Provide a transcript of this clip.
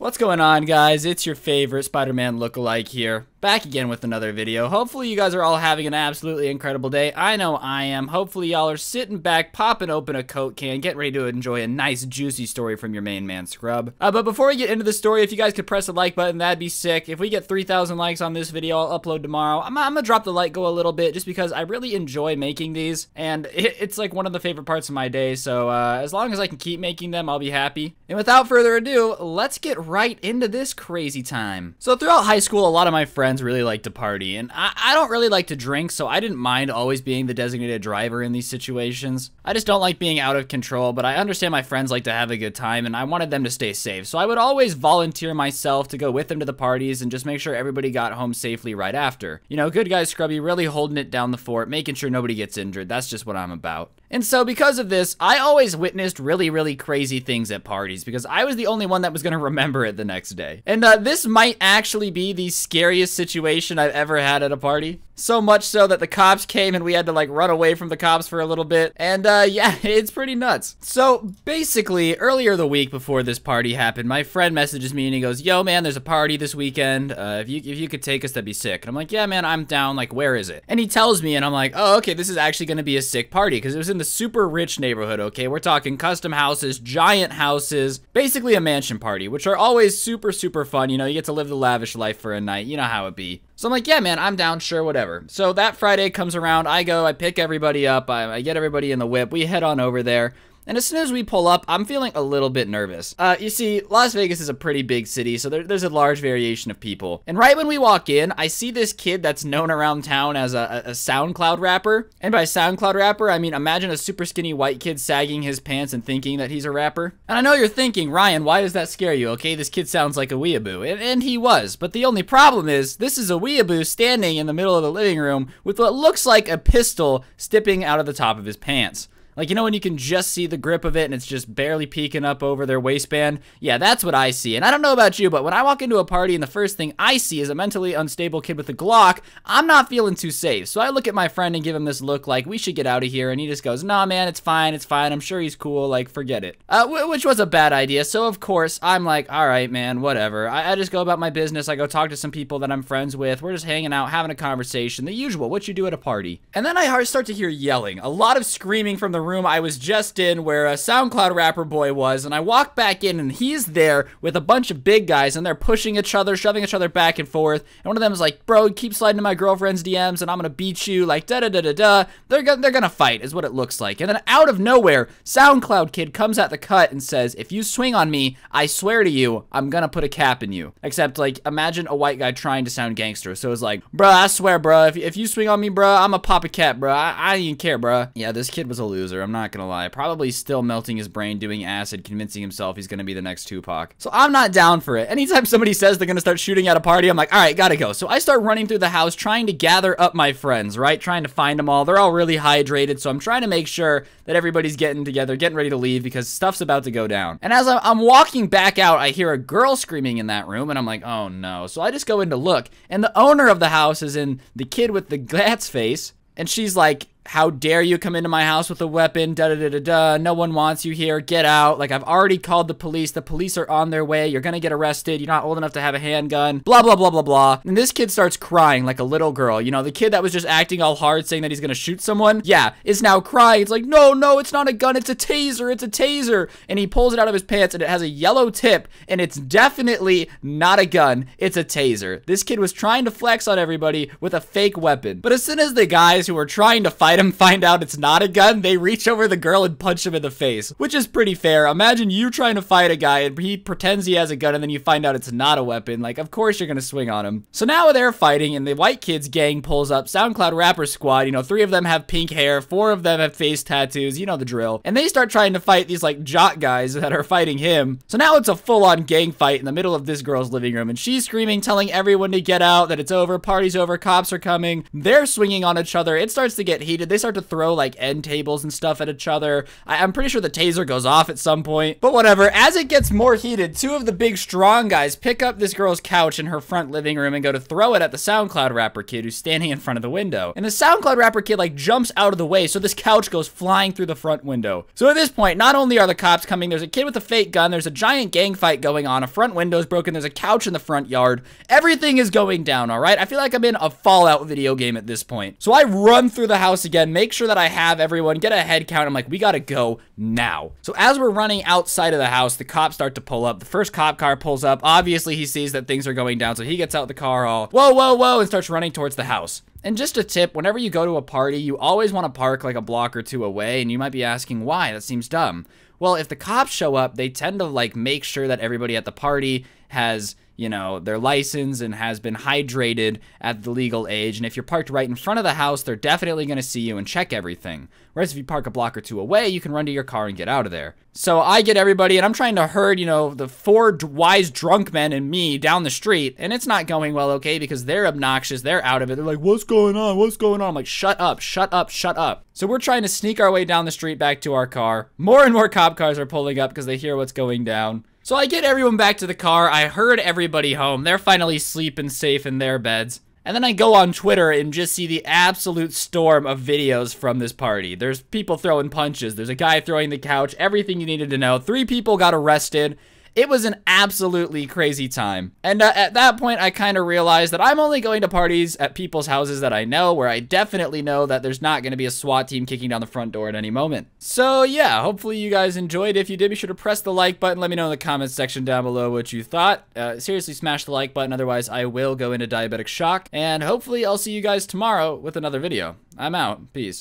What's going on, guys? It's your favorite Spider-Man lookalike here, back again with another video. Hopefully you guys are all having an absolutely incredible day. I know I am. Hopefully y'all are sitting back, popping open a Coke can, getting ready to enjoy a nice juicy story from your main man Scrub. But before we get into the story, if you guys could press the like button, that'd be sick. If we get 3,000 likes on this video, I'll upload tomorrow. I'm gonna drop the like go a little bit just because I really enjoy making these, and it's like one of the favorite parts of my day, so as long as I can keep making them, I'll be happy. And without further ado, let's get right into this crazy time. So throughout high school, a lot of my friends really like to party, and I don't really like to drink, so I didn't mind always being the designated driver in these situations. I just don't like being out of control, but I understand my friends like to have a good time, and I wanted them to stay safe, so I would always volunteer myself to go with them to the parties and just make sure everybody got home safely right after. You know, good guy Scrubby, really holding it down the fort, making sure nobody gets injured. That's just what I'm about. And so because of this, I always witnessed really crazy things at parties because I was the only one that was going to remember it the next day. And this might actually be the scariest situation I've ever had at a party. So much so that the cops came and we had to like run away from the cops for a little bit. And yeah, it's pretty nuts. So basically, earlier the week before this party happened, my friend messages me and he goes, "Yo man, there's a party this weekend. If you could take us, that'd be sick." And I'm like, "Yeah man, I'm down. Like, where is it?" And he tells me and I'm like, "Oh, okay, this is actually gonna be a sick party," because it was in the super rich neighborhood, okay? We're talking custom houses, giant houses, basically a mansion party, which are always super fun. You know, you get to live the lavish life for a night. You know how it be. So I'm like, yeah, man, I'm down, sure, whatever. So that Friday comes around, I go, I pick everybody up, I get everybody in the whip, we head on over there. And as soon as we pull up, I'm feeling a little bit nervous. You see, Las Vegas is a pretty big city, so there's a large variation of people. And right when we walk in, I see this kid that's known around town as a SoundCloud rapper. And by SoundCloud rapper, I mean, imagine a super skinny white kid sagging his pants and thinking that he's a rapper. And I know you're thinking, Ryan, why does that scare you? Okay, this kid sounds like a weeaboo. And he was. But the only problem is, this is a weeaboo standing in the middle of the living room with what looks like a pistol sticking out of the top of his pants. Like, you know when you can just see the grip of it and it's just barely peeking up over their waistband? Yeah, that's what I see. And I don't know about you, but when I walk into a party and the first thing I see is a mentally unstable kid with a Glock, I'm not feeling too safe. So I look at my friend and give him this look like, we should get out of here. And he just goes, "Nah, man, it's fine. I'm sure he's cool. Like, forget it." Which was a bad idea. So, of course, I'm like, all right, man, whatever. I just go about my business. I go talk to some people that I'm friends with. We're just hanging out, having a conversation. The usual, what you do at a party. And then I start to hear yelling. A lot of screaming from the room I was just in where a SoundCloud rapper boy was, and I walk back in and he's there with a bunch of big guys and they're pushing each other, shoving each other back and forth, and one of them is like, "Bro, keep sliding to my girlfriend's DMs and I'm gonna beat you," like da-da-da-da-da. They're gonna fight is what it looks like. And then out of nowhere, SoundCloud kid comes at the cut and says, "If you swing on me, I swear to you, I'm gonna put a cap in you." Except, like, imagine a white guy trying to sound gangster. So it's like, "Bruh, I swear, bruh, if you swing on me, bruh, I'ma pop a cap, bruh. I don't even care, bruh." Yeah, this kid was a loser, I'm not gonna lie. Probably still melting his brain, doing acid, convincing himself he's gonna be the next Tupac. So I'm not down for it. Anytime somebody says they're gonna start shooting at a party, I'm like, all right, gotta go. So I start running through the house, trying to gather up my friends, right? Trying to find them all. They're all really hydrated, so I'm trying to make sure that everybody's getting together, getting ready to leave because stuff's about to go down. And as I'm walking back out, I hear a girl screaming in that room, and I'm like, oh no. So I just go in to look, and the owner of the house is in the kid with the Glatz face, and she's like, "How dare you come into my house with a weapon, da-da-da-da-da, no one wants you here, get out, like I've already called the police are on their way, you're gonna get arrested, you're not old enough to have a handgun, blah blah blah blah blah." And this kid starts crying like a little girl, you know, the kid that was just acting all hard saying that he's gonna shoot someone, yeah, is now crying. It's like, no, it's not a gun, it's a taser, and he pulls it out of his pants and it has a yellow tip, and it's definitely not a gun, it's a taser. This kid was trying to flex on everybody with a fake weapon, but as soon as the guys who were trying to fight him find out it's not a gun, they reach over the girl and punch him in the face, which is pretty fair. Imagine you trying to fight a guy and he pretends he has a gun and then you find out it's not a weapon. Like, of course you're gonna swing on him. So now they're fighting and the white kids gang pulls up. SoundCloud rapper squad, you know, 3 of them have pink hair, 4 of them have face tattoos, you know the drill. And they start trying to fight these like jock guys that are fighting him. So now it's a full-on gang fight in the middle of this girl's living room, and she's screaming, telling everyone to get out, that it's over, party's over, cops are coming. They're swinging on each other. It starts to get heated heated. They start to throw like end tables and stuff at each other. I'm pretty sure the taser goes off at some point, but whatever. As it gets more heated, two of the big strong guys pick up this girl's couch in her front living room and go to throw it at the SoundCloud rapper kid who's standing in front of the window. And the SoundCloud rapper kid like jumps out of the way, so this couch goes flying through the front window. So at this point, not only are the cops coming, there's a kid with a fake gun, there's a giant gang fight going on, a front window's broken, there's a couch in the front yard. Everything is going down, all right? I feel like I'm in a Fallout video game at this point. So I run through the house again, make sure that I have everyone, get a head count. I'm like, we gotta go now. So as we're running outside of the house, the cops start to pull up. The first cop car pulls up. Obviously, he sees that things are going down, so he gets out the car all, whoa, whoa, whoa, and starts running towards the house. And just a tip, whenever you go to a party, you always want to park like a block or two away, and you might be asking why. That seems dumb. Well, if the cops show up, they tend to like make sure that everybody at the party has, you know, their license and has been hydrated at the legal age. And if you're parked right in front of the house, they're definitely going to see you and check everything. Whereas if you park a block or two away, you can run to your car and get out of there. So I get everybody, and I'm trying to herd, you know, the four wise drunk men and me down the street, and it's not going well, okay, because they're obnoxious, they're out of it. They're like, what's going on? What's going on? I'm like, shut up, shut up, shut up. So we're trying to sneak our way down the street back to our car. More and more cop cars are pulling up because they hear what's going down. So I get everyone back to the car. I herd everybody home. They're finally sleeping safe in their beds. And then I go on Twitter and just see the absolute storm of videos from this party. There's people throwing punches. There's a guy throwing the couch. Everything you needed to know. 3 people got arrested. It was an absolutely crazy time. And at that point, I kind of realized that I'm only going to parties at people's houses that I know, where I definitely know that there's not going to be a SWAT team kicking down the front door at any moment. So yeah, hopefully you guys enjoyed. If you did, be sure to press the like button. Let me know in the comments section down below what you thought. Seriously, smash the like button. Otherwise, I will go into diabetic shock. And hopefully I'll see you guys tomorrow with another video. I'm out. Peace.